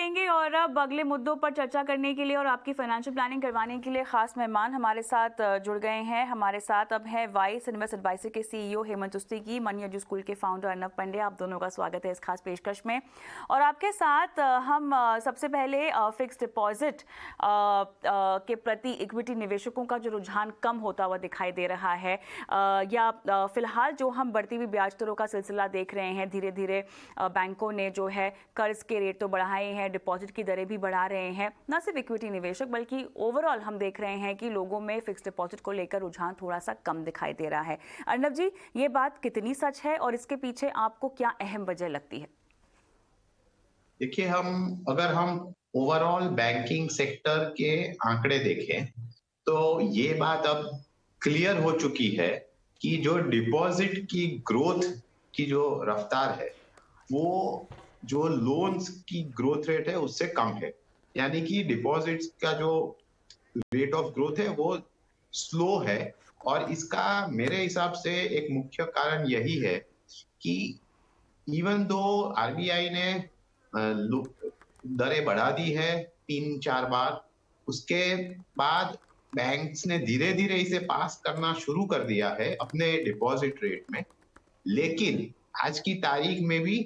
करेंगे और अब अगले मुद्दों पर चर्चा करने के लिए और आपकी फाइनेंशियल प्लानिंग करवाने के लिए खास मेहमान हमारे साथ जुड़ गए हैं। हमारे साथ अब है वाइस इन्वेस्ट एडवाइजर के सीईओ हेमंत उस्तीकी, मनी एडू स्कूल के फाउंडर अर्नब पंडे। आप दोनों का स्वागत है इस खास पेशकश में। और आपके साथ हम सबसे पहले फिक्स डिपॉजिट के प्रति इक्विटी निवेशकों का जो रुझान कम होता हुआ दिखाई दे रहा है, या फिलहाल जो हम बढ़ती हुई ब्याज दरों का सिलसिला देख रहे हैं, धीरे धीरे बैंकों ने जो है कर्ज के रेट तो बढ़ाए हैं, डिपॉजिट की दरें भी बढ़ा रहे हैं। न सिर्फ इक्विटी निवेशक बल्कि ओवरऑल हम देख रहे हैं कि लोगों में फिक्स डिपॉजिट को लेकर रुझान थोड़ा सा कम दिखाई दे रहा है। अर्नब जी, ये बात कितनी सच है और इसके पीछे आपको क्या अहम वजह लगती है? देखिए, अगर हम ओवरऑल बैंकिंग सेक्टर के आंकड़े देखें तो ये बात अब क्लियर हो चुकी है कि जो डिपॉजिट की ग्रोथ की जो रफ्तार है वो जो लोन्स की ग्रोथ रेट है उससे कम है। यानी कि डिपॉजिट्स का जो रेट ऑफ ग्रोथ है वो स्लो है। और इसका मेरे हिसाब से एक मुख्य कारण यही है कि इवन दो आरबीआई ने दरें बढ़ा दी है 3-4 बार, उसके बाद बैंक्स ने धीरे धीरे इसे पास करना शुरू कर दिया है अपने डिपॉजिट रेट में। लेकिन आज की तारीख में भी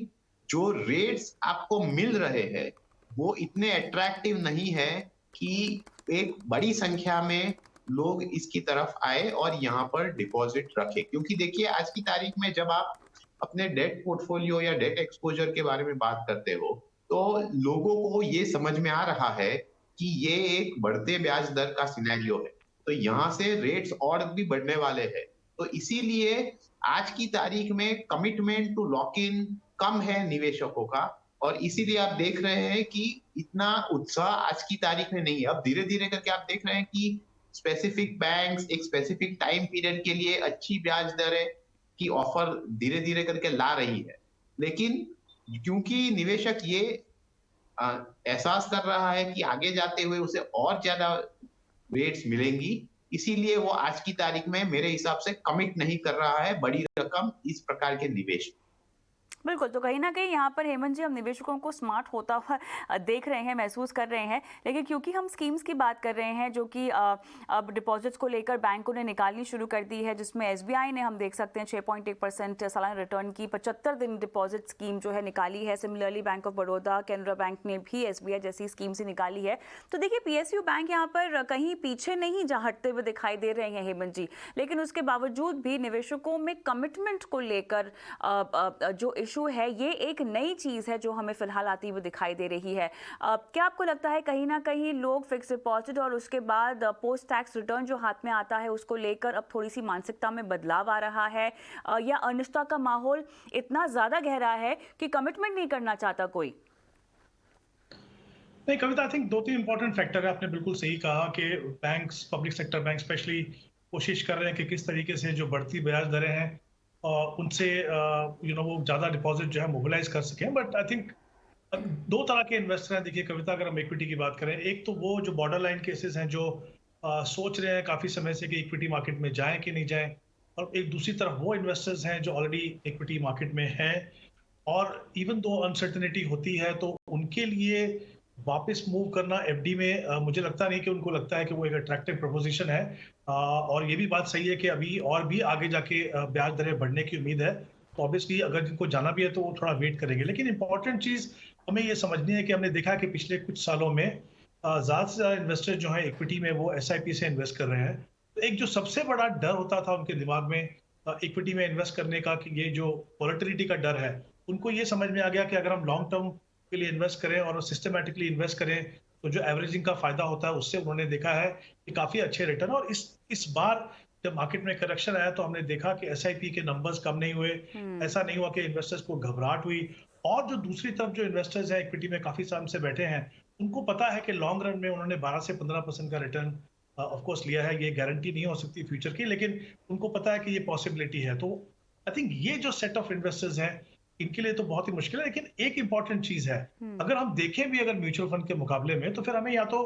जो रेट्स आपको मिल रहे हैं वो इतने अट्रैक्टिव नहीं है कि एक बड़ी संख्या में लोग इसकी तरफ आए और यहाँ पर डिपॉजिट रखें। क्योंकि देखिए, आज की तारीख में जब आप अपने डेट पोर्टफोलियो या डेट एक्सपोजर के बारे में बात करते हो तो लोगों को ये समझ में आ रहा है कि ये एक बढ़ते ब्याज दर का सिनेरियो है, तो यहाँ से रेट्स और भी बढ़ने वाले हैं। तो इसीलिए आज की तारीख में कमिटमेंट टू लॉक इन कम है निवेशकों का, और इसीलिए आप देख रहे हैं कि इतना उत्साह आज की तारीख में नहीं है। अब धीरे धीरे करके आप देख रहे हैं कि स्पेसिफिक बैंक्स एक स्पेसिफिक टाइम पीरियड के लिए अच्छी ब्याज दरें की ऑफर धीरे धीरे करके ला रही है। लेकिन क्योंकि निवेशक ये एहसास कर रहा है कि आगे जाते हुए उसे और ज्यादा रेट्स मिलेंगी, इसीलिए वो आज की तारीख में मेरे हिसाब से कमिट नहीं कर रहा है बड़ी रकम इस प्रकार के निवेश। बिल्कुल, तो कहीं ना कहीं यहाँ पर हेमंत जी हम निवेशकों को स्मार्ट होता हुआ देख रहे हैं, महसूस कर रहे हैं। लेकिन क्योंकि हम स्कीम्स की बात कर रहे हैं जो कि अब डिपॉजिट्स को लेकर बैंकों ने निकालनी शुरू कर दी है, जिसमें एसबीआई ने हम देख सकते हैं 6.1% सालाना रिटर्न की 75 दिन डिपॉजिट स्कीम जो है निकाली है। Similarly bank of Baroda, Canara bank ने भी एसबीआई जैसी स्कीम से निकाली है। तो देखिए, पीएसयू बैंक यहाँ पर कहीं पीछे नहीं हटते हुए दिखाई दे रहे हैं हेमंत जी, लेकिन उसके बावजूद भी निवेशकों में कमिटमेंट को लेकर जो है ये एक नई चीज है जो हमें फिलहाल आती हुई दिखाई दे रही है। क्या आपको लगता है कहीं ना कहीं लोग फिक्स डिपॉजिट और उसके बाद पोस्ट टैक्स रिटर्न जो हाथ में आता है उसको लेकर अब थोड़ी सी मानसिकता में बदलाव आ रहा है, या अनिश्चितता का माहौल इतना ज्यादा गहरा है कि कमिटमेंट नहीं करना चाहता कोई? नहीं कविता, आई थिंक 2-3 इंपॉर्टेंट फैक्टर है। आपने बिल्कुल सही कहा कि banks, public sector bank specially कोशिश कर रहे हैं कि किस तरीके से जो बढ़ती ब्याज दरें हैं उनसे वो ज़्यादा डिपॉजिट जो है मोबिलाइज कर सकें। बट आई थिंक दो तरह के इन्वेस्टर हैं। देखिए कविता, अगर हम इक्विटी की बात करें, एक तो वो जो बॉर्डर लाइन केसेस हैं जो सोच रहे हैं काफ़ी समय से कि इक्विटी मार्केट में जाएं कि नहीं जाएं, और एक दूसरी तरफ वो इन्वेस्टर्स हैं जो ऑलरेडी इक्विटी मार्केट में हैं और इवन दो अनसर्टेनिटी होती है तो उनके लिए वापस मूव करना एफडी में मुझे लगता नहीं कि उनको लगता है कि वो एक अट्रैक्टिव प्रपोजिशन है। और ये भी बात सही है कि अभी और भी आगे जाके ब्याज दरें बढ़ने की उम्मीद है, तो ऑब्वियसली अगर जिनको जाना भी है तो वो थोड़ा वेट करेंगे। लेकिन इंपॉर्टेंट चीज़ हमें ये समझनी है कि हमने देखा कि पिछले कुछ सालों में ज़्यादा से ज़्यादा इन्वेस्टर जो हैं इक्विटी में वो एसआईपी से इन्वेस्ट कर रहे हैं। तो एक जो सबसे बड़ा डर होता था उनके दिमाग में इक्विटी में इन्वेस्ट करने का कि ये जो वॉलेटिलिटी का डर है, उनको ये समझ में आ गया कि अगर हम लॉन्ग टर्म के लिए इन्वेस्ट करें और सिस्टमैटिकली इन्वेस्ट करें तो जो एवरेजिंग का फायदा होता है उससे उन्होंने देखा है कि काफी अच्छे रिटर्न। और इस बार जब मार्केट में करेक्शन आया तो हमने देखा कि एसआईपी के नंबर्स कम नहीं हुए, ऐसा नहीं हुआ कि इन्वेस्टर्स को घबराहट हुई। और जो दूसरी तरफ जो इन्वेस्टर्स हैं इक्विटी में काफी समय से बैठे हैं, उनको पता है कि लॉन्ग रन में उन्होंने 12 से 15% का रिटर्न ऑफकोर्स लिया है। ये गारंटी नहीं हो सकती फ्यूचर की, लेकिन उनको पता है कि ये पॉसिबिलिटी है। तो आई थिंक ये जो सेट ऑफ इन्वेस्टर्स हैं इनके लिए तो बहुत ही मुश्किल है। लेकिन एक इंपॉर्टेंट चीज है, अगर हम देखें भी अगर म्यूचुअल फंड के मुकाबले में, तो फिर हमें या तो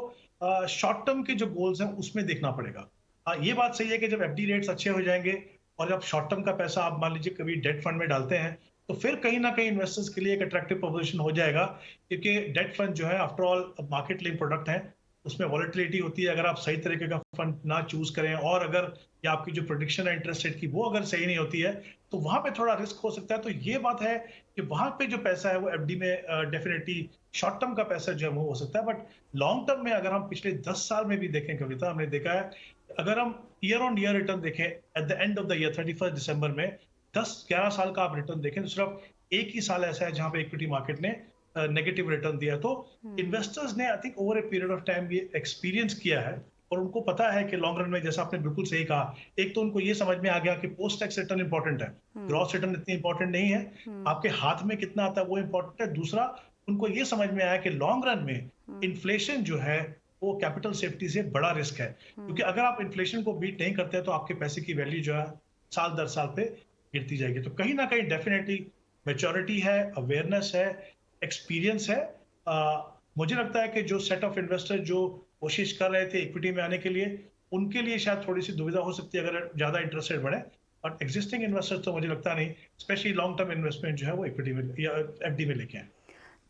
शॉर्ट टर्म के जो गोल्स हैं उसमें देखना पड़ेगा। ये बात सही है कि जब एफडी रेट्स अच्छे हो जाएंगे और जब शॉर्ट टर्म का पैसा आप मान लीजिए कभी डेट फंड में डालते हैं तो फिर कहीं ना कहीं इन्वेस्टर्स के लिए एक अट्रैक्टिव प्रोपोजिशन हो जाएगा, क्योंकि डेट फंड जो है after all market link product है, उसमें वॉलेटिलिटी होती है। अगर आप सही तरीके का फंड ना चूज करें और अगर या आपकी जो प्रोडिक्शन है इंटरेस्ट रेट की वो अगर सही नहीं होती है, तो वहां पे थोड़ा रिस्क हो सकता है। तो ये बात है कि वहां पे जो पैसा है वो एफडी में डेफिनेटली शॉर्ट टर्म का पैसा जो है वो हो सकता है, बट लॉन्ग टर्म में अगर हम पिछले 10 साल में भी देखें कविता, हमने देखा है अगर हम ईयर ऑन ईयर रिटर्न देखें at the end of the year 31 दिसंबर में 10-11 साल का आप रिटर्न देखें तो सिर्फ एक ही साल ऐसा है जहां पे इक्विटी मार्केट ने नेगेटिव रिटर्न दिया। तो इन्वेस्टर्स ने I think over a period of time ये एक्सपीरियंस किया है और उनको पता है कि लॉन्ग रन में, जैसा आपने बिल्कुल सही कहा, एक तो उनको ये समझ में आ गया कि पोस्ट टैक्स रिटर्न इंपॉर्टेंट है, ग्रॉस रिटर्न इतनी इंपॉर्टेंट नहीं है, आपके हाथ में कितना आता है वो इंपॉर्टेंट है। दूसरा, उनको ये समझ में आया कि लॉन्ग रन में इन्फ्लेशन जो है वो कैपिटल सेफ्टी से बड़ा रिस्क है, क्योंकि अगर आप इन्फ्लेशन को बीट नहीं करते तो आपके पैसे की वैल्यू जो है साल दर साल पे गिरती जाएगी। तो कहीं ना कहीं डेफिनेटली मैच्योरिटी है, अवेयरनेस है, एक्सपीरियंस है। मुझे लगता है कि जो सेट ऑफ इन्वेस्टर जो कोशिश कर रहे थे इक्विटी में आने के लिए, उनके लिए शायद थोड़ी सी दुविधा हो सकती है अगर ज्यादा इंटरेस्ट रेट बढ़े, और एग्जिस्टिंग इन्वेस्टर्स तो मुझे लगता नहीं, स्पेशली लॉन्ग टर्म इन्वेस्टमेंट जो है वो इक्विटी में या एफडी में लेके आए।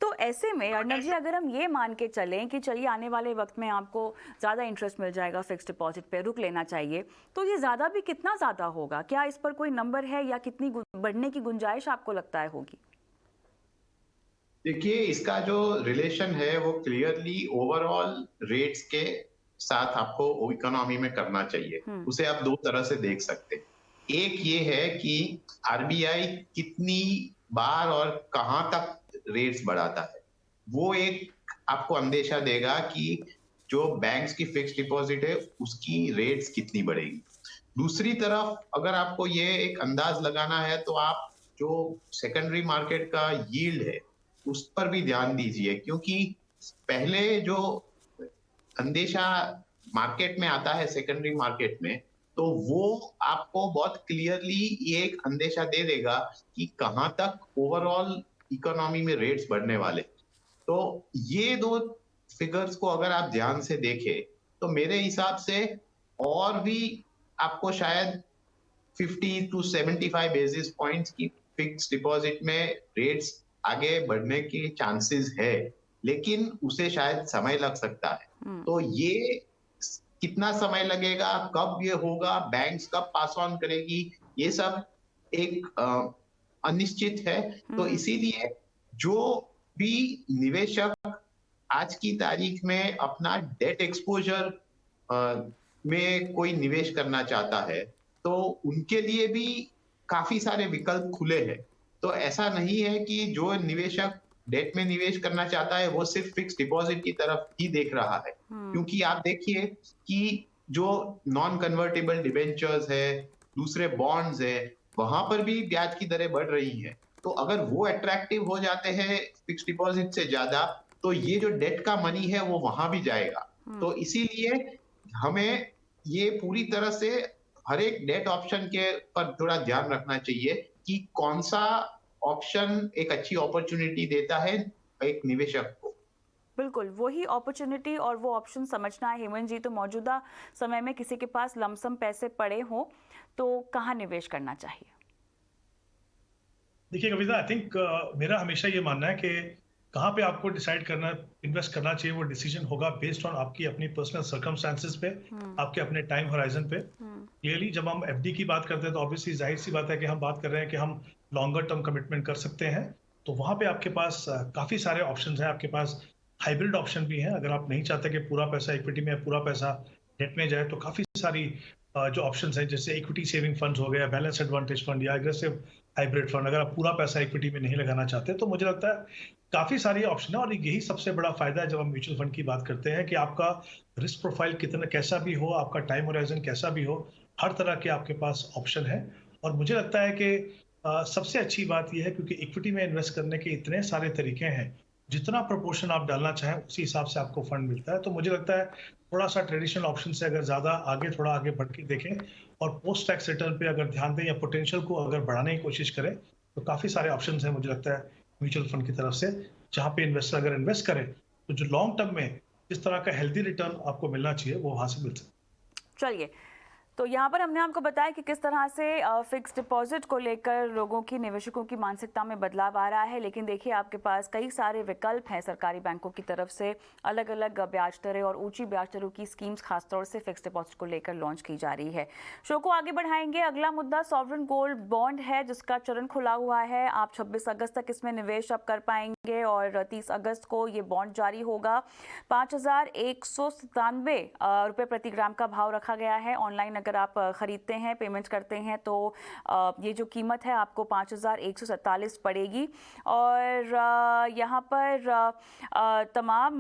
तो ऐसे में अर्नब जी, अगर हम ये मान के चलें कि चलिए आने वाले वक्त में आपको ज़्यादा इंटरेस्ट मिल जाएगा फिक्स डिपॉजिट पे, रुक लेना चाहिए, तो ये ज़्यादा भी कितना ज़्यादा होगा? क्या इस पर कोई नंबर है या कितनी बढ़ने की गुंजाइश आपको लगता है होगी? देखिए, इसका जो रिलेशन है वो क्लियरली ओवरऑल रेट्स के साथ आपको इकोनॉमी में करना चाहिए। उसे आप दो तरह से देख सकते हैं। एक ये है कि आरबीआई कितनी बार और कहां तक रेट्स बढ़ाता है, वो एक आपको अंदेशा देगा कि जो बैंक्स की फिक्स्ड डिपॉजिट है उसकी रेट्स कितनी बढ़ेगी। दूसरी तरफ अगर आपको ये एक अंदाज लगाना है तो आप जो सेकेंडरी मार्केट का यील्ड है उस पर भी ध्यान दीजिए, क्योंकि पहले जो अंदेशा मार्केट में आता है सेकेंडरी मार्केट में, तो वो आपको बहुत क्लियरली ये एक अंदेशा दे देगा कि कहां तक ओवरऑल इकोनॉमी में रेट्स बढ़ने वाले। तो ये दो फिगर्स को अगर आप ध्यान से देखें तो मेरे हिसाब से और भी आपको शायद 50 to 75 बेसिस पॉइंट्स की फिक्स डिपॉजिट में रेट्स आगे बढ़ने के चांसेस है, लेकिन उसे शायद समय लग सकता है। तो ये कितना समय लगेगा, कब ये होगा, बैंक्स कब पास ऑन करेगी, ये सब एक अनिश्चित है। तो इसीलिए जो भी निवेशक आज की तारीख में अपना डेट एक्सपोजर में कोई निवेश करना चाहता है तो उनके लिए भी काफी सारे विकल्प खुले हैं। तो ऐसा नहीं है कि जो निवेशक डेट में निवेश करना चाहता है वो सिर्फ फिक्स डिपॉजिट की तरफ ही देख रहा है, क्योंकि आप देखिए कि जो नॉन कन्वर्टेबल डिबेंचर्स है, दूसरे बॉन्ड्स है, वहां पर भी ब्याज की दरें बढ़ रही हैं। तो अगर वो अट्रैक्टिव हो जाते हैं फिक्स डिपॉजिट से ज्यादा, तो ये जो डेट का मनी है वो वहां भी जाएगा। तो इसीलिए हमें ये पूरी तरह से हर एक डेट ऑप्शन के पर थोड़ा ध्यान रखना चाहिए कि कौन सा ऑप्शन एक अच्छी अपॉर्चुनिटी देता है एक निवेशक को। बिल्कुल, वही अपॉर्चुनिटी और वो ऑप्शन समझना है हेमंत जी। तो मौजूदा समय में किसी के पास लमसम पैसे पड़े हों तो कहाँ निवेश करना चाहिए? देखिए कविता, आई थिंक मेरा हमेशा ये मानना है कि कहाँ पे आपको डिसाइड करना, इन्वेस्ट करना चाहिए, वो डिसीजन होगा बेस्ड ऑन आपकी अपनी पर्सनल सर्कमस्टांसेस पे, आपके अपने टाइम होराइजन पे। क्लियरली जब हम एफडी की बात करते हैं तो ऑब्वियसली जाहिर सी बात है कि हम बात कर रहे हैं कि हम लॉन्गर टर्म कमिटमेंट कर सकते हैं। तो वहां पे आपके पास काफी सारे ऑप्शंस हैं। आपके पास हाइब्रिड ऑप्शन भी है, अगर आप नहीं चाहते कि पूरा पैसा इक्विटी में, पूरा पैसा डेट में जाए, तो काफी सारी जो ऑप्शंस हैं, जैसे इक्विटी सेविंग फंड्स हो गया, बैलेंस एडवांटेज फंड या एग्रेसिव हाइब्रिड फंड, अगर आप पूरा पैसा इक्विटी में नहीं लगाना चाहते, तो मुझे लगता है काफी सारी ऑप्शन है। और यही सबसे बड़ा फायदा है जब हम म्यूचुअल फंड की बात करते हैं कि आपका रिस्क प्रोफाइल कितना कैसा भी हो, आपका टाइम होराइजन कैसा भी हो, हर तरह के आपके पास ऑप्शन है। और मुझे लगता है कि सबसे अच्छी बात यह है क्योंकि इक्विटी में इन्वेस्ट करने के इतने सारे तरीके हैं, जितना प्रोपोर्शन आप डालना चाहें उसी हिसाब से आपको फंड मिलता है। तो मुझे लगता है थोड़ा सा ट्रेडिशनल ऑप्शन से अगर ज्यादा आगे, थोड़ा आगे बढ़ के देखें और पोस्ट टैक्स रिटर्न पे अगर ध्यान दें या पोटेंशियल को अगर बढ़ाने की कोशिश करें, तो काफी सारे ऑप्शन हैं मुझे लगता है म्यूचुअल फंड की तरफ से, जहां पे इन्वेस्टर अगर इन्वेस्ट करें तो जो लॉन्ग टर्म में इस तरह का हेल्दी रिटर्न आपको मिलना चाहिए वो वहां से मिल सकता है। चलिए, तो यहाँ पर हमने आपको बताया कि किस तरह से फिक्स डिपॉजिट को लेकर लोगों की, निवेशकों की मानसिकता में बदलाव आ रहा है। लेकिन देखिए, आपके पास कई सारे विकल्प हैं सरकारी बैंकों की तरफ से, अलग अलग ब्याज दरें और ऊंची ब्याज दरों की स्कीम्स खासतौर से फिक्स डिपॉजिट को लेकर लॉन्च की जा रही है। शो को आगे बढ़ाएंगे। अगला मुद्दा सॉवरेन गोल्ड बॉन्ड है, जिसका चरण खुला हुआ है। आप 26 अगस्त तक इसमें निवेश अब कर पाएंगे और 30 अगस्त को ये बॉन्ड जारी होगा। 5,197 रुपये प्रति ग्राम का भाव रखा गया है। ऑनलाइन अगर आप खरीदते हैं, पेमेंट करते हैं, तो ये जो कीमत है आपको 5,147 पड़ेगी। और यहाँ पर तमाम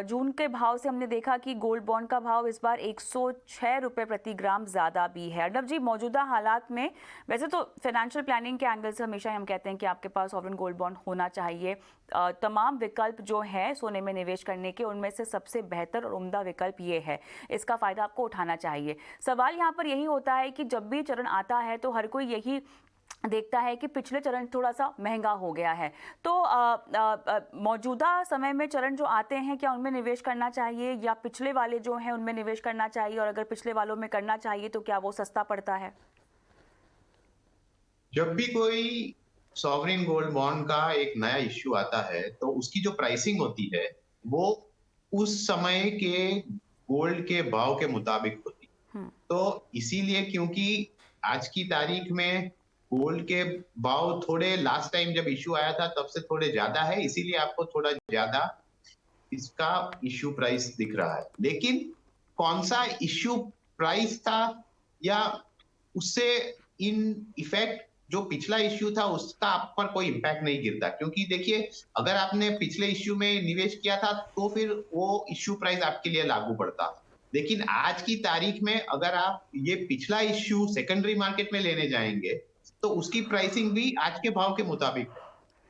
जून के भाव से हमने देखा कि गोल्ड बॉन्ड का भाव इस बार 106 रुपये प्रति ग्राम ज़्यादा भी है। अर्नब जी, मौजूदा हालात में वैसे तो फाइनेंशियल प्लानिंग के एंगल से हमेशा हम कहते हैं कि आपके पास सॉवरेन गोल्ड बॉन्ड होना चाहिए। तमाम विकल्प जो हैं सोने में निवेश करने के, उनमें से सबसे बेहतर और उम्दा विकल्प ये है, इसका फ़ायदा आपको उठाना चाहिए। सवाल यहाँ पर यही होता है कि जब भी चरण आता है तो हर कोई यही देखता है कि पिछले चरण थोड़ा सा महंगा हो गया है, तो मौजूदा समय में चरण जो आते हैं, क्या उनमें निवेश करना चाहिए या पिछले वाले जो हैं उनमें निवेश करना चाहिए? और अगर पिछले वालों में करना चाहिए तो क्या वो सस्ता पड़ता है? जब भी कोई सॉवरेन गोल्ड बॉन्ड का एक नया इश्यू आता है तो उसकी जो प्राइसिंग होती है वो उस समय के गोल्ड के भाव के मुताबिक होती है। तो इसीलिए, क्योंकि आज की तारीख में गोल्ड के भाव थोड़े लास्ट टाइम जब इश्यू आया था तब से थोड़े ज्यादा है, इसीलिए आपको थोड़ा ज्यादा इसका इश्यू प्राइस दिख रहा है। लेकिन कौन सा इश्यू प्राइस था या उससे इन इफेक्ट जो पिछला इश्यू था उसका आप पर कोई इंपैक्ट नहीं गिरता, क्योंकि देखिए, अगर आपने पिछले इश्यू में निवेश किया था तो फिर वो इश्यू प्राइस आपके लिए लागू पड़ता। लेकिन आज की तारीख में अगर आप ये पिछला इश्यू सेकेंडरी मार्केट में लेने जाएंगे तो उसकी प्राइसिंग भी आज के भाव के मुताबिक है।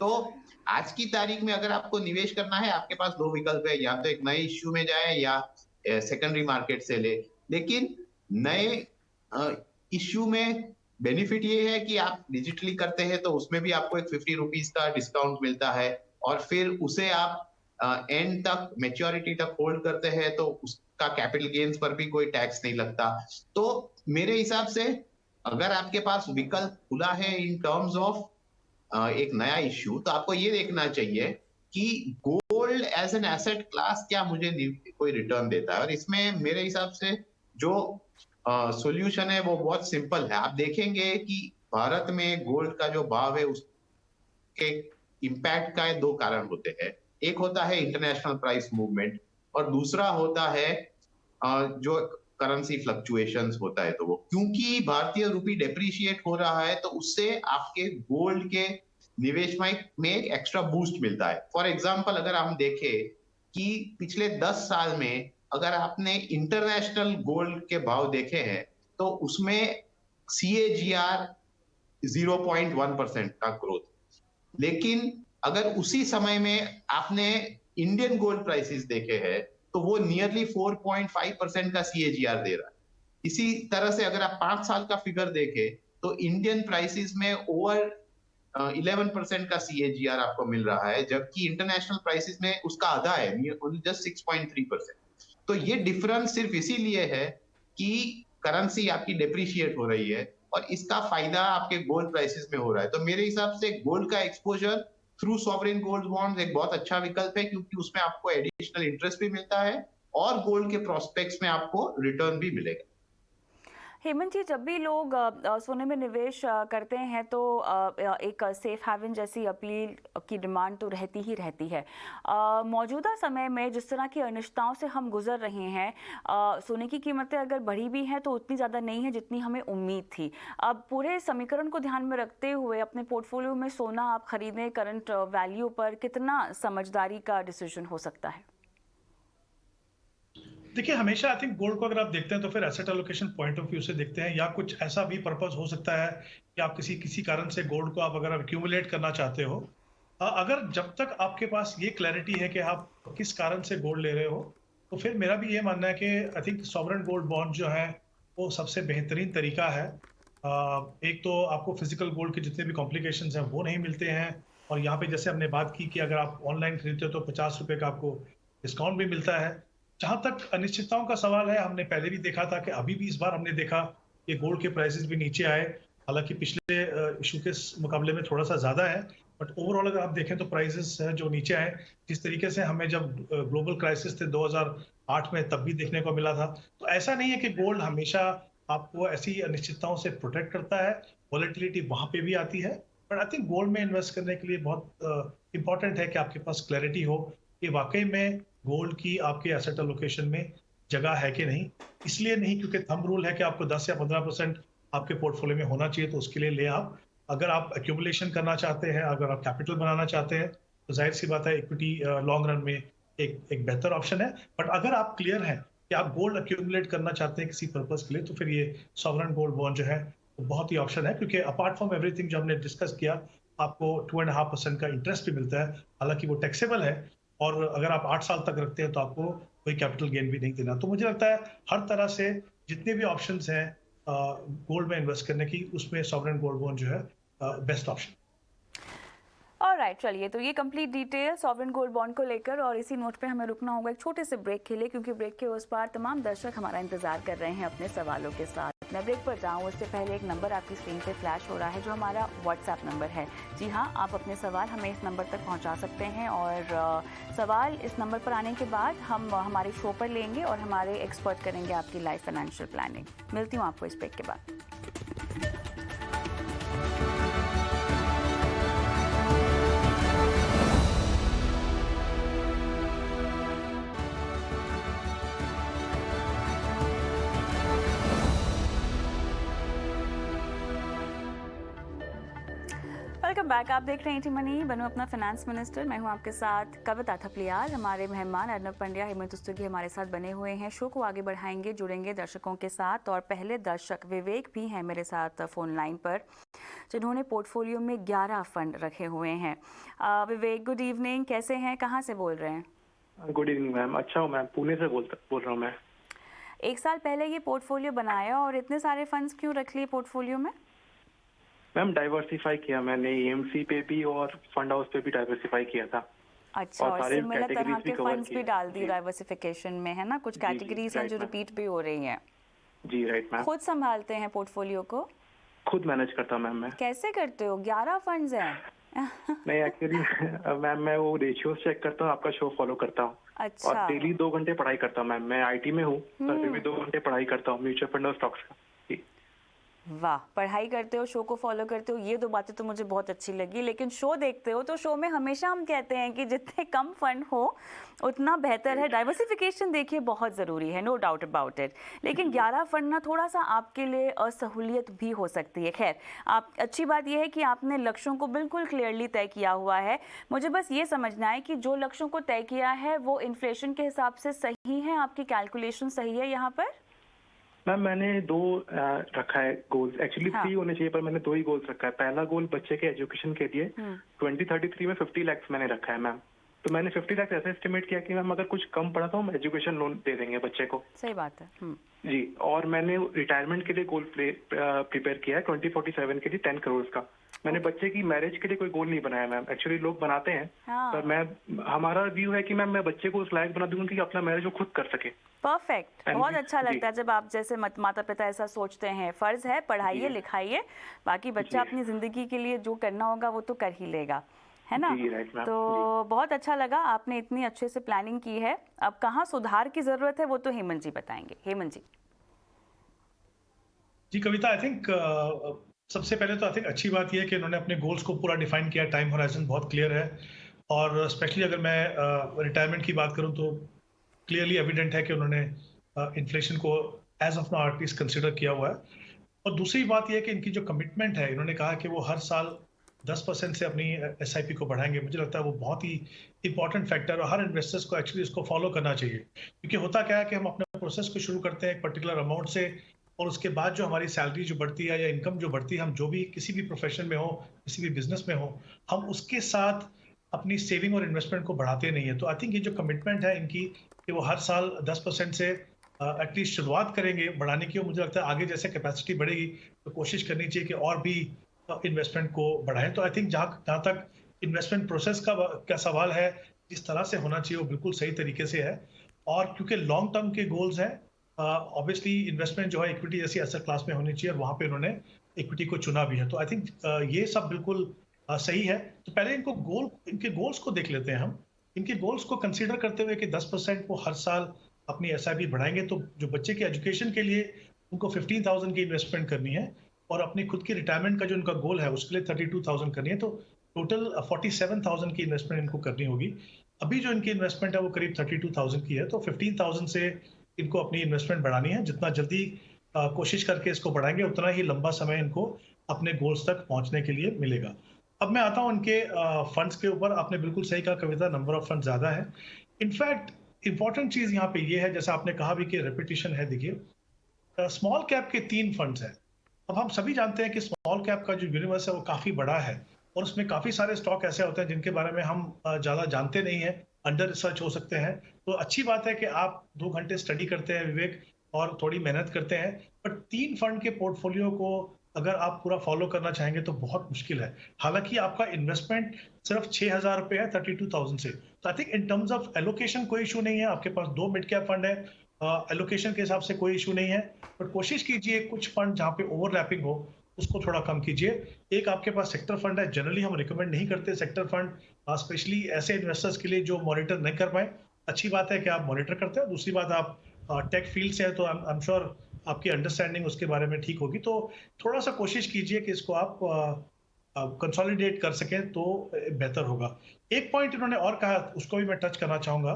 तो आज की तारीख में अगर आपको निवेश करना है, आपके पास दो विकल्प है, या तो एक नए इश्यू में जाए या सेकेंडरी मार्केट से ले। लेकिन नए इश्यू में बेनिफिट ये है कि आप डिजिटली करते हैं तो उसमें भी आपको एक 50 रुपीज का डिस्काउंट मिलता है, और फिर उसे आप एंड तक, मैच्योरिटी तक होल्ड करते हैं तो उसका कैपिटल गेन्स पर भी कोई टैक्स नहीं लगता। तो मेरे हिसाब से अगर आपके पास विकल्प खुला है इन टर्म्स ऑफ एक नया इश्यू, तो आपको ये देखना चाहिए कि gold as an asset class क्या मुझे कोई रिटर्न देता है। और इसमें मेरे हिसाब से जो सॉल्यूशन है वो बहुत सिंपल है। आप देखेंगे कि भारत में गोल्ड का जो भाव है उसके इम्पैक्ट का दो कारण होते हैं। एक होता है इंटरनेशनल प्राइस मूवमेंट और दूसरा होता है जो करेंसी फ्लक्चुएशंस होता है। तो वो क्योंकि भारतीय रुपी डेप्रिशिएट हो रहा है तो उससे आपके गोल्ड के निवेश में एक एक्स्ट्रा बूस्ट मिलता है। फॉर एग्जांपल, अगर हम देखें कि पिछले 10 साल में अगर आपने इंटरनेशनल गोल्ड के भाव देखे हैं तो उसमें CAGR 0.1% का ग्रोथ। लेकिन अगर उसी समय में आपने इंडियन गोल्ड प्राइसेस देखे हैं तो वो नियरली 4.5% का CAGR दे रहा है। इसी तरह से अगर आप 5 साल का फिगर देखें तो इंडियन प्राइसेस में ओवर 11% का CAGR आपको मिल रहा है, जबकि इंटरनेशनल प्राइसेस में उसका आधा है, जस्ट 6.3%। तो ये डिफरेंस सिर्फ इसीलिए है कि करेंसी आपकी डेप्रिशिएट हो रही है और इसका फायदा आपके गोल्ड प्राइसेस में हो रहा है। तो मेरे हिसाब से गोल्ड का exposure through sovereign gold bonds एक बहुत अच्छा विकल्प है, क्योंकि उसमें आपको एडिशनल इंटरेस्ट भी मिलता है और गोल्ड के प्रोस्पेक्ट्स में आपको रिटर्न भी मिलेगा। हेमंत जी, जब भी लोग सोने में निवेश करते हैं तो एक सेफ हेवन जैसी अपील की डिमांड तो रहती ही रहती है। मौजूदा समय में जिस तरह की अनिश्चितताओं से हम गुजर रहे हैं, सोने की कीमतें अगर बढ़ी भी हैं तो उतनी ज़्यादा नहीं है जितनी हमें उम्मीद थी। अब पूरे समीकरण को ध्यान में रखते हुए अपने पोर्टफोलियो में सोना आप खरीदें करंट वैल्यू पर, कितना समझदारी का डिसीजन हो सकता है? देखिए, हमेशा आई थिंक गोल्ड को अगर आप देखते हैं तो फिर asset allocation point of view से देखते हैं, या कुछ ऐसा भी पर्पस हो सकता है कि आप किसी कारण से गोल्ड को आप अगर एक्यूमुलेट करना चाहते हो, अगर जब तक आपके पास ये क्लैरिटी है कि आप किस कारण से गोल्ड ले रहे हो, तो फिर मेरा भी ये मानना है कि I think sovereign gold bond जो है वो सबसे बेहतरीन तरीका है। एक तो आपको फिजिकल गोल्ड के जितने भी कॉम्प्लिकेशंस हैं वो नहीं मिलते हैं, और यहाँ पे जैसे हमने बात की कि अगर आप ऑनलाइन खरीदते हो तो 50 रुपये का आपको डिस्काउंट भी मिलता है। जहां तक अनिश्चितताओं का सवाल है, हमने पहले भी देखा था कि अभी भी इस बार हमने देखा कि गोल्ड के प्राइसेस भी नीचे आए, हालांकि पिछले इशू के मुकाबले में थोड़ा सा ज्यादा है, बट ओवरऑल अगर आप देखें तो प्राइसेस जो नीचे आए, जिस तरीके से हमें जब ग्लोबल क्राइसिस थे 2008 में तब भी देखने को मिला था, तो ऐसा नहीं है कि गोल्ड हमेशा आपको ऐसी अनिश्चितताओं से प्रोटेक्ट करता है, वॉलेटिलिटी वहां पे भी आती है, बट आई थिंक गोल्ड में इन्वेस्ट करने के लिए बहुत इंपॉर्टेंट है कि आपके पास क्लैरिटी हो कि वाकई में गोल्ड की आपके एसेट एलोकेशन में जगह है कि नहीं। इसलिए नहीं क्योंकि थंब रूल है कि आपको 10 या 15% आपके पोर्टफोलियो में होना चाहिए, तो उसके लिए ले आप। अगर आप एक्यूमुलेशन करना चाहते हैं, अगर आप कैपिटल बनाना चाहते हैं, तो जाहिर सी बात है इक्विटी लॉन्ग रन में एक बेहतर ऑप्शन है। बट अगर आप क्लियर हैं कि आप गोल्ड एक्यूमुलेट करना चाहते हैं किसी पर्पज के लिए, तो फिर ये सॉवरेन गोल्ड बॉन्ड जो है वो बहुत ही ऑप्शन है, क्योंकि अपार्ट फ्रॉम एवरीथिंग जो हमने डिस्कस किया, आपको 2.5% का इंटरेस्ट भी मिलता है, हालांकि वो टैक्सेबल है, और अगर आप 8 साल तक रखते हैं तो आपको कोई कैपिटल गेन भी नहीं देना। तो मुझे लगता है हर तरह से जितने भी ऑप्शंस हैं गोल्ड में इन्वेस्ट करने की, उसमें सॉवरेन गोल्ड बॉन्ड जो है बेस्ट ऑप्शन। ऑलराइट, चलिए, तो ये complete detail sovereign gold bond को लेकर, और इसी नोट पे हमें रुकना होगा एक छोटे से ब्रेक के लिए, क्योंकि ब्रेक के उस पार तमाम दर्शक हमारा इंतजार कर रहे हैं अपने सवालों के साथ। मैं ब्रेक पर जाऊं उससे पहले एक नंबर आपकी स्क्रीन पे फ्लैश हो रहा है जो हमारा व्हाट्सएप नंबर है। जी हाँ, आप अपने सवाल हमें इस नंबर तक पहुंचा सकते हैं, और सवाल इस नंबर पर आने के बाद हम हमारे शो पर लेंगे और हमारे एक्सपर्ट करेंगे आपकी लाइफ फाइनेंशियल प्लानिंग। मिलती हूँ आपको इस ब्रेक के बाद। Welcome back. आप देख रहे हैं टी मनी, बनो अपना फाइनेंस मिनिस्टर। मैं हूं आपके साथ कविता थपलियाल। हमारे मेहमान अर्नब पंड्या, हेमंत स्तुगी हमारे साथ बने हुए हैं। शो को आगे बढ़ाएंगे, जुड़ेंगे दर्शकों के साथ, और पहले दर्शक विवेक भी हैं मेरे साथ फोन लाइन पर, जिन्होंने पोर्टफोलियो में 11 फंड रखे हुए हैं। विवेक, गुड इवनिंग, कैसे हैं, कहाँ से बोल रहे हैं? Good evening ma'am. अच्छा हूँ मैम, पुणे से बोल रहा हूँ मैं। एक साल पहले ये पोर्टफोलियो बनाया और इतने सारे फंड्स क्यों रख लिए पोर्टफोलियो में? मैम डाइवर्सिफाई किया मैंने, एएमसी पे भी और फंड हाउस पे भी डाइवर्सिफाई किया था। अच्छा, और सारे सिमिलर तरह categories के भी cover फंड्स भी किए। डाल दी जी। डाइवर्सिफिकेशन में, है ना? कुछ जी, कैटेगरीज हैं right जो मैम। रिपीट भी हो रही हैं। जी राइट मैम। खुद संभालते हैं पोर्टफोलियो को? खुद मैनेज करता हूँ मैम मैं। कैसे करते हो? 11 फंड्स हैं। नहीं एक्चुअली मैम मैं वो रेशियोज चेक करता हूँ, आपका शो फॉलो करता हूँ, और अच्छा, डेली 2 घंटे पढ़ाई करता हूँ मैम। मैं आईटी में हूँ, पर फिर भी 2 घंटे पढ़ाई करता हूँ म्यूचुअल फंड और स्टॉक्स का। जी। वाह, पढ़ाई करते हो, शो को फॉलो करते हो, ये दो बातें तो मुझे बहुत अच्छी लगी। लेकिन शो देखते हो तो शो में हमेशा हम कहते हैं कि जितने कम फंड हो उतना बेहतर है। डाइवर्सिफिकेशन देखिए बहुत ज़रूरी है, नो डाउट अबाउट इट, लेकिन 11 फंड ना थोड़ा सा आपके लिए असहूलियत भी हो सकती है। खैर, आप अच्छी बात यह है कि आपने लक्ष्यों को बिल्कुल क्लियरली तय किया हुआ है। मुझे बस ये समझना है कि जो लक्ष्यों को तय किया है वो इन्फ्लेशन के हिसाब से सही है, आपकी कैलकुलेशन सही है यहाँ पर? मैम मैंने 2 रखा है गोल्स, एक्चुअली हाँ। 3 होने चाहिए पर मैंने 2 ही गोल्स रखा है। पहला गोल बच्चे के एजुकेशन के लिए 2033 में 50 लाख मैंने रखा है मैम। तो मैंने 50 लाख ऐसे एस्टिमेट किया कि मैम अगर कुछ कम पड़ा तो हम एजुकेशन लोन दे देंगे बच्चे को। सही बात है। जी, और मैंने रिटायरमेंट के लिए गोल प्रिपेयर किया है 2047 के लिए 10 करोड़ का। मैंने बच्चे की मैरिज के लिए कोई गोल नहीं बनाया मैम, एक्चुअली लोग बनाते हैं, हाँ। पर हमारा व्यू है कि मैम मैं बच्चे को उस लायक बना दूंगा कि अपना मैरिज वो खुद कर सके। परफेक्ट, And बहुत अच्छा जी। लगता है जब आप जैसे माता पिता ऐसा सोचते हैं। फर्ज है, पढ़ाइए जी। लिखाइए, बाकी बच्चा जी। अपनी जिंदगी के लिए जो करना होगा वो तो कर ही लेगा, है ना? जी, right, ma'am। तो बहुत अच्छा लगा, आपने इतनी अच्छे से प्लानिंग की है। अब कहाँ सुधार की जरूरत है वो तो हेमंत जी बताएंगे। हेमंत जी। जी कविता, आई थिंक सबसे पहले तो आई थिंक अच्छी बात यह है कि इन्होंने अपने गोल्स को पूरा डिफाइन किया, टाइम होराइजन बहुत क्लियर है, और स्पेशली अगर मैं रिटायरमेंट की बात करूं तो क्लियरली एविडेंट है कि उन्होंने इन्फ्लेशन को as of now at least consider किया हुआ है। और दूसरी बात यह है कि इनकी जो कमिटमेंट है, इन्होंने कहा कि वो हर साल 10% से अपनी SIP को बढ़ाएंगे। मुझे लगता है वो बहुत ही इंपॉर्टेंट फैक्टर, और हर इन्वेस्टर्स को एक्चुअली इसको फॉलो करना चाहिए, क्योंकि होता क्या है कि हम अपने प्रोसेस को शुरू करते हैं एक पर्टिकुलर अमाउंट से, और उसके बाद जो हमारी सैलरी जो बढ़ती है या इनकम जो बढ़ती है, हम जो भी किसी भी प्रोफेशन में हो, किसी भी बिजनेस में हो, हम उसके साथ अपनी सेविंग और इन्वेस्टमेंट को बढ़ाते नहीं है। तो आई थिंक ये जो कमिटमेंट है इनकी कि वो हर साल 10% से एटलीस्ट शुरुआत करेंगे बढ़ाने की, और मुझे लगता है आगे जैसे कैपेसिटी बढ़ेगी तो कोशिश करनी चाहिए कि और भी इन्वेस्टमेंट को बढ़ाएं। तो आई थिंक जहाँ तक इन्वेस्टमेंट प्रोसेस का सवाल है, जिस तरह से होना चाहिए वो बिल्कुल सही तरीके से है। और क्योंकि लॉन्ग टर्म के गोल्स हैं, ऑब्वियसली इन्वेस्टमेंट जो है इक्विटी जैसी एसेट क्लास में होनी चाहिए, और वहां पे इन्होंने इक्विटी को चुना भी है। तो आई थिंक ये सब बिल्कुल सही है। तो पहले इनके गोल्स को देख लेते हैं हम। इनके गोल्स को कंसीडर करते हुए कि 10% वो हर साल अपनी SIP बढ़ाएंगे, तो जो बच्चे की एजुकेशन के लिए उनको 15,000 की इन्वेस्टमेंट करनी है, और अपनी खुद की रिटायरमेंट का जो उनका गोल है उसके लिए 32,000 करनी है, तो टोटल 47,000 की इन्वेस्टमेंट इनको करनी होगी। अभी जो इनकी इन्वेस्टमेंट है वो करीब 32,000 की है, तो 15,000 से इनको अपनी इन्वेस्टमेंट बढ़ानी है। जितना जल्दी कोशिश करके इसको बढ़ाएंगे, उतना ही लंबा समय इनको अपने गोल्स तक पहुंचने के लिए मिलेगा। अब मैं आता हूं इनके फंड्स के ऊपर। आपने बिल्कुल सही कहा कविता, नंबर ऑफ फंड ज्यादा है। इनफैक्ट इंपॉर्टेंट चीज यहाँ पे ये है, जैसा आपने कहा भी कि रेपिटेशन है। देखिए, स्मॉल कैप के 3 फंड्स हैं। अब हम सभी जानते हैं कि स्मॉल कैप का जो यूनिवर्स है वो काफी बड़ा है, और उसमें काफी सारे स्टॉक ऐसे होते हैं जिनके बारे में हम ज्यादा जानते नहीं है, अंडर रिसर्च हो सकते हैं। तो अच्छी बात है कि आप 2 घंटे स्टडी करते हैं विवेक, और थोड़ी मेहनत करते हैं, बट 3 फंड के पोर्टफोलियो को अगर आप पूरा फॉलो करना चाहेंगे तो बहुत मुश्किल है। हालांकि आपका इन्वेस्टमेंट सिर्फ 6,000 रुपए है 32,000 से, तो I think in terms of allocation कोई इशू नहीं है। आपके पास 2 मिड कैप फंड है, एलोकेशन के हिसाब से कोई इशू नहीं है, बट कोशिश कीजिए कुछ फंड जहां पे ओवरलैपिंग हो उसको थोड़ा कम कीजिए। एक आपके पास सेक्टर फंड है, जनरली हम रिकमेंड नहीं करते सेक्टर फंड, स्पेशली ऐसे इन्वेस्टर्स के लिए जो मॉनिटर नहीं कर पाए। अच्छी बात है कि आप मॉनिटर करते हैं, दूसरी बात आप टेक फील्ड से है, तो आई एम श्योर आपकी अंडरस्टैंडिंग उसके बारे में ठीक होगी। तो थोड़ा सा कोशिश कीजिए कि इसको आप कंसोलिडेट कर सकें तो बेहतर होगा। एक पॉइंट इन्होंने और कहा, उसको भी मैं टच करना चाहूंगा।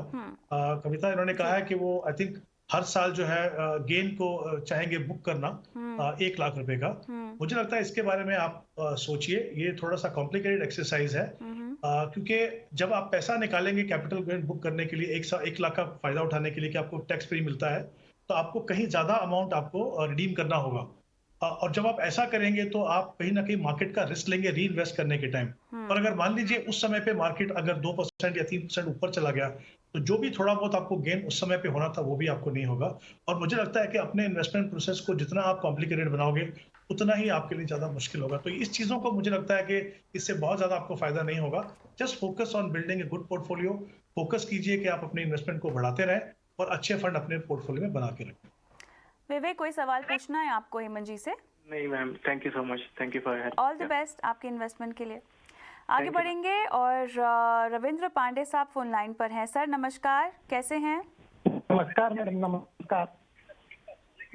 कविता, इन्होंने कहा है कि वो आई थिंक हर साल जो है गेन को चाहेंगे बुक करना 1 लाख रुपए का। मुझे लगता है इसके बारे में आप सोचिए, ये थोड़ा सा कॉम्प्लिकेटेड एक्सरसाइज है, क्योंकि जब आप पैसा निकालेंगे कैपिटल गेन बुक करने के लिए 1 लाख का फायदा उठाने के लिए कि आपको टैक्स फ्री मिलता है, तो आपको कहीं ज्यादा अमाउंट आपको रिडीम करना होगा। और जब आप ऐसा करेंगे तो आप कहीं ना कहीं मार्केट का रिस्क लेंगे री इन्वेस्ट करने के टाइम। और अगर मान लीजिए उस समय पे मार्केट अगर 2% या 3% ऊपर चला गया, तो जो भी थोड़ा बहुत आपको गेन उस समय पे होना था वो भी आपको नहीं होगा। और मुझे लगता है कि अपने इन्वेस्टमेंट प्रोसेस को जितना आप कॉम्प्लिकेटेड बनाओगे उतना ही आपके लिए ज्यादा मुश्किल होगा। तो इस चीजों को मुझे लगता है कि इससे बहुत ज्यादा आपको फायदा नहीं होगा। Just focus on building a good portfolio. Focus कीजिए कि आप अपने इन्वेस्टमेंट को बढ़ाते रहें और अच्छे फंड अपने पोर्टफोलियो में बना के रखें। विवेक, कोई सवाल पूछना है आपको हेमंत जी से? नहीं ma'am, thank you so much, thank you for help. All the best आपके इन्वेस्टमेंट के लिए। आगे बढ़ेंगे और रविंद्र पांडे साहब फोन लाइन पर हैं। सर नमस्कार, कैसे हैं? नमस्कार मैडम, नमस्कार।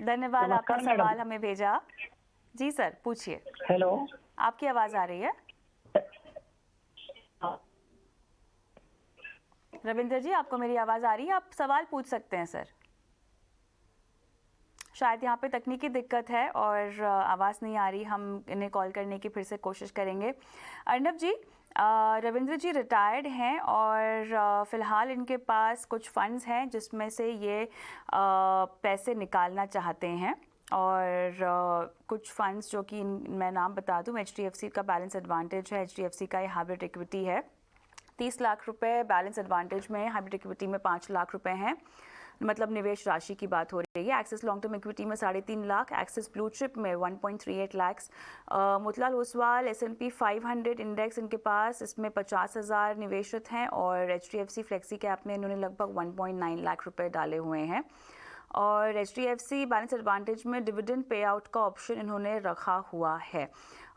धन्यवाद, नमस्कार आपने सवाल हमें भेजा। जी सर, पूछिए। हेलो, आपकी आवाज आ रही है? रविंद्र जी, आपको मेरी आवाज आ रही है? आप सवाल पूछ सकते हैं सर। शायद यहाँ पे तकनीकी दिक्कत है और आवाज़ नहीं आ रही। हम इन्हें कॉल करने की फिर से कोशिश करेंगे। अर्नब जी, रविंद्र जी रिटायर्ड हैं और फ़िलहाल इनके पास कुछ फंड्स हैं जिसमें से ये पैसे निकालना चाहते हैं, और कुछ फंड्स जो कि मैं नाम बता दूं, HDFC का बैलेंस एडवांटेज है, HDFC का ये हाइब्रिड इक्विटी है। 30 लाख रुपए बैलेंस एडवांटेज में, हाइब्रिड इक्विटी में 5 लाख रुपए हैं, मतलब निवेश राशि की बात हो रही है। एक्सिस लॉन्ग टर्म इक्विटी में 3.5 लाख, एक्सिस ब्लू चिप में 1.38 लाख, मोतीलाल ओसवाल S&P 500 इंडेक्स इनके पास, इसमें 50,000 निवेशित हैं, और HDFC फ्लेक्सी कैप में इन्होंने लगभग 1.9 लाख रुपए डाले हुए हैं। और HDFC बैलेंस एडवांटेज में डिविडेंड पे आउट का ऑप्शन इन्होंने रखा हुआ है,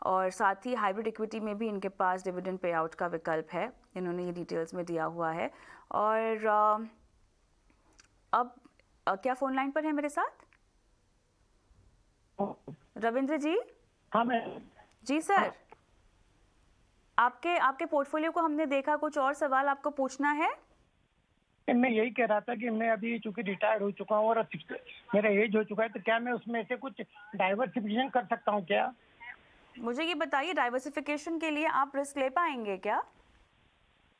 और साथ ही हाइब्रिड इक्विटी में भी इनके पास डिविडेंड पे आउट का विकल्प है, इन्होंने ये डिटेल्स में दिया हुआ है। और अब क्या फोन लाइन पर है मेरे साथ रविंद्र जी? हाँ मैं जी सर, आपके पोर्टफोलियो को हमने देखा, कुछ और सवाल आपको पूछना है? मैं यही कह रहा था कि मैं अभी चूंकि रिटायर्ड हो चुका हूँ और मेरा एज हो चुका है, तो क्या मैं उसमें से कुछ डाइवर्सिफिकेशन कर सकता हूँ क्या? मुझे ये बताइए, डाइवर्सिफिकेशन के लिए आप रिस्क ले पाएंगे क्या?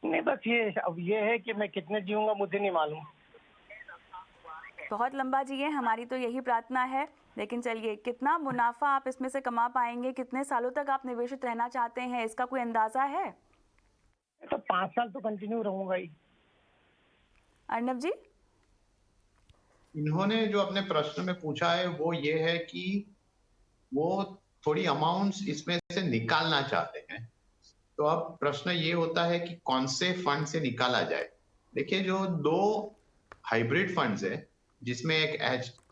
नहीं, बस ये है कि मैं कितने जीऊंगा मुझे नहीं मालूम। बहुत लंबा जिए, हमारी तो यही प्रार्थना है। लेकिन चलिए, कितना मुनाफा आप इसमें से कमा पाएंगे, कितने सालों तक आप निवेशित रहना चाहते हैं, इसका कोई अंदाजा है? तो 5 साल तो कंटिन्यू रहूंगा ही। अर्नब जी, इन्होंने जो अपने प्रश्न में पूछा है वो ये है कि वो थोड़ी अमाउंट्स इसमें से निकालना चाहते हैं। तो अब प्रश्न ये होता है कि कौन से फंड से निकाला जाए। देखिए, जो 2 हाइब्रिड फंड्स है, जिसमें एक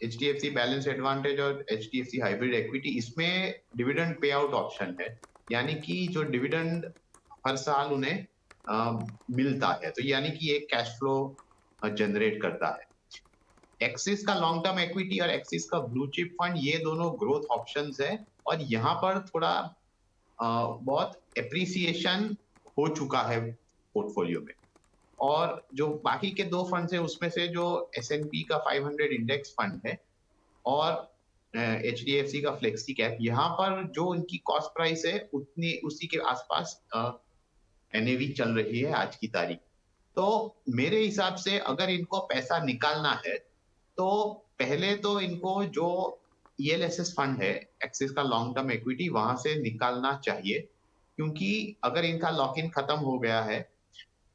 HDFC बैलेंस एडवांटेज और HDFC हाइब्रिड इक्विटी, इसमें डिविडेंड पे आउट ऑप्शन है, यानी कि जो डिविडेंड हर साल उन्हें मिलता है, तो यानी कि एक कैश फ्लो जनरेट करता है। एक्सिस का लॉन्ग टर्म इक्विटी और एक्सिस का ब्लू चिप फंड, ये दोनों ग्रोथ ऑप्शंस है, और यहाँ पर थोड़ा बहुत एप्रिसिएशन हो चुका है पोर्टफोलियो में। और जो बाकी के दो फंड्स है, उसमें से जो S&P का 500 इंडेक्स फंड है और HDFC का फ्लेक्सी कैप, यहाँ पर जो इनकी कॉस्ट प्राइस है उतनी उसी के आसपास NAV चल रही है आज की तारीख। तो मेरे हिसाब से अगर इनको पैसा निकालना है तो पहले तो इनको जो ELSS फंड है, एक्सिस का लॉन्ग टर्म इक्विटी, वहां से निकालना चाहिए, क्योंकि अगर इनका लॉक इन खत्म हो गया है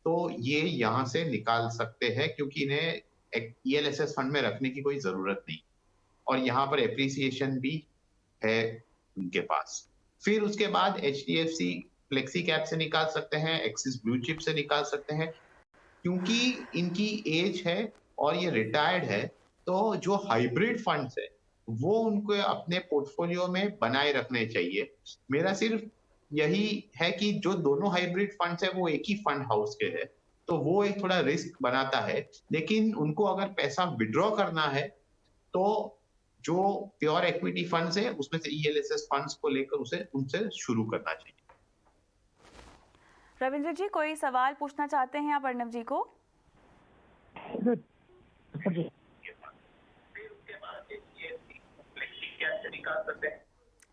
तो ये यहाँ से निकाल सकते हैं, क्योंकि इन्हें ELSS फंड में रखने की कोई जरूरत नहीं, और यहाँ पर एप्रिसिएशन भी है उनके पास। फिर उसके बाद HDFC फ्लेक्सी कैप से निकाल सकते हैं, एक्सिस ब्लू चिप से निकाल सकते हैं, क्योंकि इनकी एज है और ये रिटायर्ड है, तो जो हाइब्रिड फंड्स है वो उनको अपने पोर्टफोलियो में बनाए रखने चाहिए। मेरा सिर्फ यही है कि जो दोनों हाइब्रिड फंड्स है वो एक ही फंड हाउस के है, तो वो एक थोड़ा रिस्क बनाता है, लेकिन उनको अगर पैसा विड्रॉ करना है तो जो प्योर इक्विटी फंड्स है उसमें से ELSS फंड्स को लेकर उनसे शुरू करना चाहिए। रविंद्र जी, कोई सवाल पूछना चाहते हैं आप अर्णव जी को?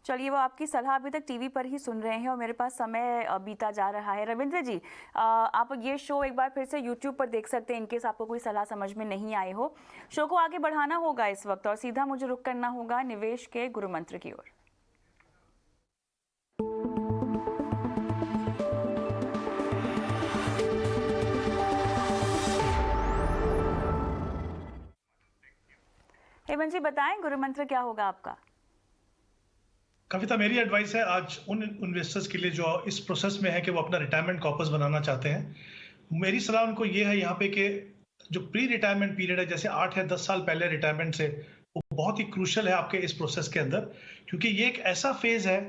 चलिए, वो आपकी सलाह अभी तक टीवी पर ही सुन रहे हैं और मेरे पास समय बीता जा रहा है। रविंद्र जी, आप ये शो एक बार फिर से YouTube पर देख सकते हैं, इनकेस आपको कोई सलाह समझ में नहीं आई हो। शो को आगे बढ़ाना होगा इस वक्त और सीधा मुझे रुख करना होगा निवेश के गुरु मंत्र की ओर। हेमंत जी, बताएं गुरु मंत्र क्या होगा आपका? कविता, मेरी एडवाइस है आज उन इन्वेस्टर्स के लिए जो इस प्रोसेस में है कि वो अपना रिटायरमेंट कॉर्पस बनाना चाहते हैं। मेरी सलाह उनको ये है यहाँ पे कि जो प्री रिटायरमेंट पीरियड है, जैसे 8 या 10 साल पहले रिटायरमेंट से, वो बहुत ही क्रूशियल है आपके इस प्रोसेस के अंदर, क्योंकि ये एक ऐसा फेज है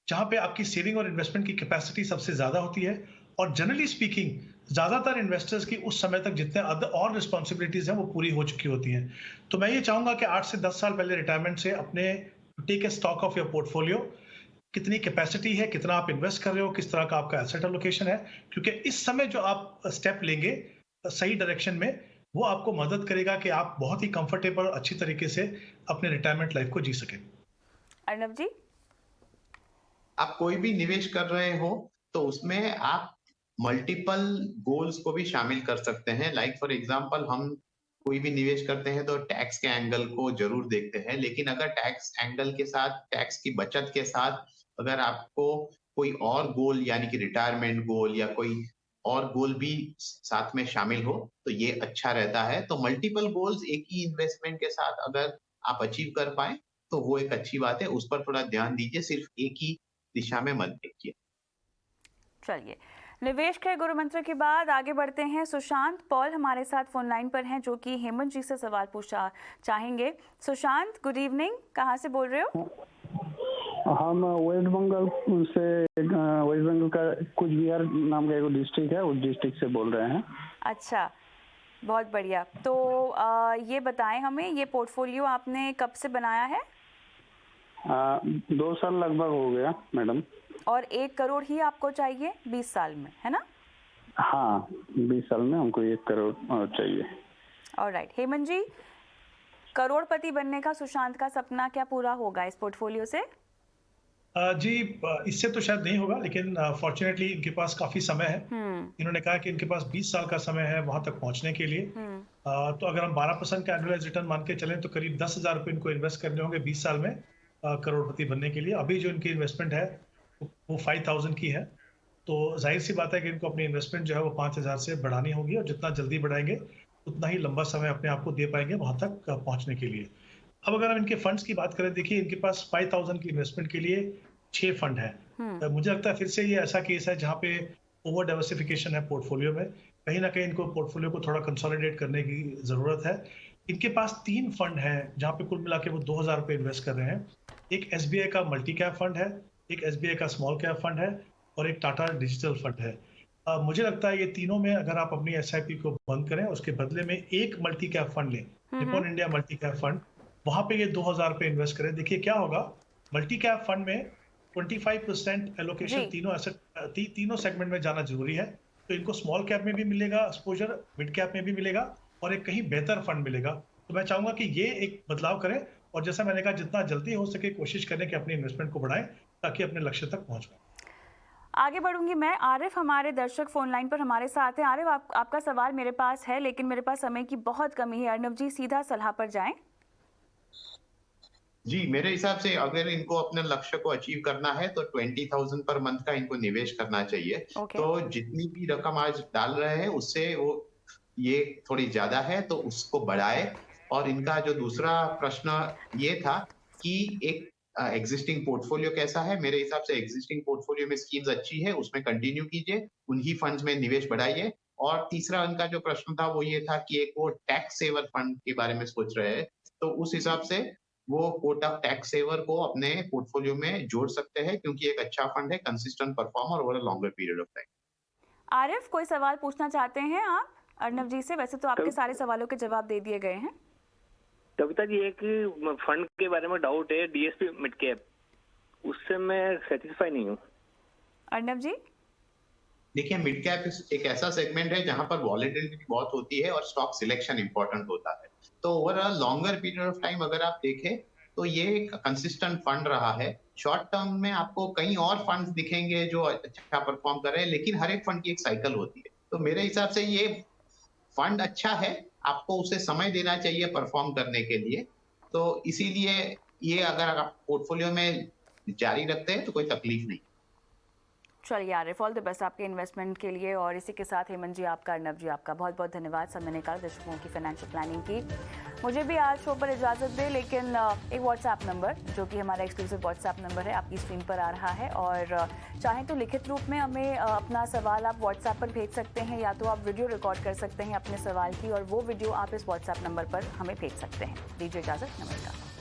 जहाँ पे आपकी सेविंग और इन्वेस्टमेंट की कैपेसिटी सबसे ज्यादा होती है। और जनरली स्पीकिंग ज्यादातर इन्वेस्टर्स की उस समय तक जितने और रिस्पॉन्सिबिलिटीज हैं वो पूरी हो चुकी होती हैं। तो मैं ये चाहूंगा कि 8 से 10 साल पहले रिटायरमेंट से अपने take a stock of your portfolio, कितनी कैपेसिटी है, कितना आप इन्वेस्ट कर रहे हो, किस तरह का आपका एसेट एलोकेशन है, क्योंकि इस समय जो आप स्टेप लेंगे सही डायरेक्शन में, वो आपको मदद करेगा कि आप बहुत ही कंफर्टेबल और अच्छी तरीके से अपने रिटायरमेंट लाइफ को जी सकें। अर्णव जी, आप कोई भी निवेश कर रहे हो तो उसमें आप मल्टीपल गोल्स को भी शामिल कर सकते हैं। लाइक फॉर एग्जांपल, हम कोई भी निवेश करते हैं तो टैक्स के एंगल को जरूर देखते हैं, लेकिन अगर टैक्स एंगल के साथ, टैक्स की बचत के साथ अगर आपको कोई और गोल, यानी कि रिटायरमेंट गोल या कोई और गोल भी साथ में शामिल हो, तो ये अच्छा रहता है। तो मल्टीपल गोल्स एक ही इन्वेस्टमेंट के साथ अगर आप अचीव कर पाए तो वो एक अच्छी बात है, उस पर थोड़ा ध्यान दीजिए, सिर्फ एक ही दिशा में मत देखिए। चलिए, निवेश के गुरु मंत्र के बाद आगे बढ़ते हैं। सुशांत पॉल हमारे साथ फोन लाइन पर हैं, जो कि हेमंत जी से सवाल पूछना चाहेंगे। सुशांत, गुड इवनिंग, कहाँ से बोल रहे हो? हम वेस्ट बंगाल से, वेस्ट बंगाल का कुछ बिहार नाम का एक डिस्ट्रिक्ट है, उस डिस्ट्रिक्ट से बोल रहे हैं। अच्छा, बहुत बढ़िया। तो ये बताएं हमें, ये पोर्टफोलियो आपने कब से बनाया है? 2 साल लगभग हो गया मैडम। और 1 करोड़ ही आपको चाहिए 20 साल में, है ना? हाँ, 20 साल में हमको 1 करोड़ चाहिए। ऑलराइट, हेमंत जी, करोड़पति बनने का सुशांत का सपना क्या पूरा होगा इस पोर्टफोलियो से? जी, इससे तो शायद नहीं होगा, लेकिन फॉर्चुनेटली इनके पास काफी समय है। इन्होंने कहा कि इनके पास 20 साल का समय है वहां तक पहुंचने के लिए। तो अगर हम 12% का एनुअलाइज रिटर्न मान के चलें तो करीब 10,000 रुपए इनको इन्वेस्ट करने होंगे 20 साल में करोड़पति बनने के लिए। अभी जो इनकी इन्वेस्टमेंट है वो 5,000 की है, तो जाहिर सी बात है कि इनको अपनी इन्वेस्टमेंट जो है वो 5,000 से बढ़ानी होगी, और जितना जल्दी बढ़ाएंगे उतना ही लंबा समय अपने आप को दे पाएंगे वहां तक पहुंचने के लिए। अब अगर हम इनके फंड्स की बात करें, देखिए इनके पास 5,000 की इन्वेस्टमेंट के लिए 6 फंड है। मुझे लगता है फिर से ये ऐसा केस है जहाँ पे ओवर डाइवर्सिफिकेशन है पोर्टफोलियो में। कहीं ना कहीं इनको पोर्टफोलियो को थोड़ा कंसोलिडेट करने की ज़रूरत है। इनके पास 3 फंड हैं जहाँ पे कुल मिला के वो 2000 रुपये इन्वेस्ट कर रहे हैं। एक SBI का मल्टी कैप फंड है, एक SBI का स्मॉल कैप फंड है और एक टाटा डिजिटल फंड है। मुझे लगता है ये तीनों में अगर आप अपनी SIP को बंद करें, उसके बदले में एक मल्टी कैप फंड लें, Nippon India multi cap fund, वहां पे ये 2000 रुपये इन्वेस्ट करें। देखिए क्या होगा, मल्टी कैप फंड में 25% एलोकेशन तीनों सेगमेंट में जाना जरूरी है। तो इनको स्मॉल कैप में भी मिलेगा एक्सपोजर, मिड कैप में भी मिलेगा और एक कहीं बेहतर फंड मिलेगा। तो मैं चाहूंगा कि ये एक बदलाव करें और जैसा मैंने कहा जितना जल्दी हो सके कोशिश करें कि अपनी इन्वेस्टमेंट को बढ़ाएं ताकि अपने लक्ष्य तक पहुंच पाए। आगे बढ़ूंगी मैं। आरिफ हमारे दर्शक फोन लाइन पर हमारे साथ हैं। आरिफ, आपका सवाल मेरे पास है लेकिन मेरे पास समय की बहुत कमी है। अर्नब जी सीधा सलाह पर जाएं। जी, मेरे हिसाब से अगर इनको अपने लक्ष्य को अचीव करना है तो 20,000 पर मंथ का इनको निवेश करना चाहिए। तो जितनी भी रकम आज डाल रहे हैं उससे वो ये थोड़ी ज्यादा है तो उसको बढ़ाए। और इनका जो दूसरा प्रश्न ये था कि एक एग्जिस्टिंग पोर्टफोलियो कैसा है, मेरे हिसाब से एग्जिस्टिंग पोर्टफोलियो में स्कीम्स अच्छी है, उसमें कंटिन्यू कीजिए, उन्हीं फंड्स में निवेश बढ़ाइए। और तीसरा उनका जो प्रश्न था वो ये था कि एक वो टैक्स सेवर फंड के बारे में सोच रहे हैं, तो उस हिसाब से वो कोटा टैक्स सेवर को अपने पोर्टफोलियो में जोड़ सकते हैं क्योंकि एक अच्छा फंड है, consistent performer over a longer period of time. Arif, कोई सवाल पूछना चाहते हैं आप अर्नब जी से? वैसे तो आपके सारे सवालों के जवाब दे दिए गए हैं। कविता जी, एक फंड के बारे में डाउट है, DSP मिड कैप, उससे मैं सेटिस्फाई नहीं हूँ। अर्नब जी, देखिए मिड कैप एक ऐसा सेगमेंट है जहां पर वॉलेटिलिटी बहुत होती है और स्टॉक सिलेक्शन इंपॉर्टेंट होता है। तो over a longer period of time अगर आप देखें तो ये एक कंसिस्टेंट फंड रहा है। शॉर्ट टर्म में आपको कई और फंड्स दिखेंगे जो अच्छा परफॉर्म कर रहे हैं, लेकिन हर एक फंड की एक साइकिल होती है। तो मेरे हिसाब से ये फंड अच्छा है, आपको उसे समय देना चाहिए परफॉर्म करने के लिए। तो इसीलिए ये अगर आप पोर्टफोलियो में जारी रखते हैं तो कोई तकलीफ नहीं। चलिए आरिफ, ऑल द बेस्ट आपके इन्वेस्टमेंट के लिए। और इसी के साथ हेमंत जी आपका, अर्नब जी आपका बहुत बहुत धन्यवाद समय निकाल दर्शकों की फाइनेंशियल प्लानिंग की। मुझे भी आज शो पर इजाज़त दे, लेकिन एक व्हाट्सएप नंबर जो कि हमारा एक्सक्लूसिव व्हाट्सएप नंबर है आपकी स्क्रीन पर आ रहा है, और चाहें तो लिखित रूप में हमें अपना सवाल आप व्हाट्सएप पर भेज सकते हैं, या तो आप वीडियो रिकॉर्ड कर सकते हैं अपने सवाल की और वो वीडियो आप इस व्हाट्सएप नंबर पर हमें भेज सकते हैं। दीजिए इजाज़त, नमस्कार।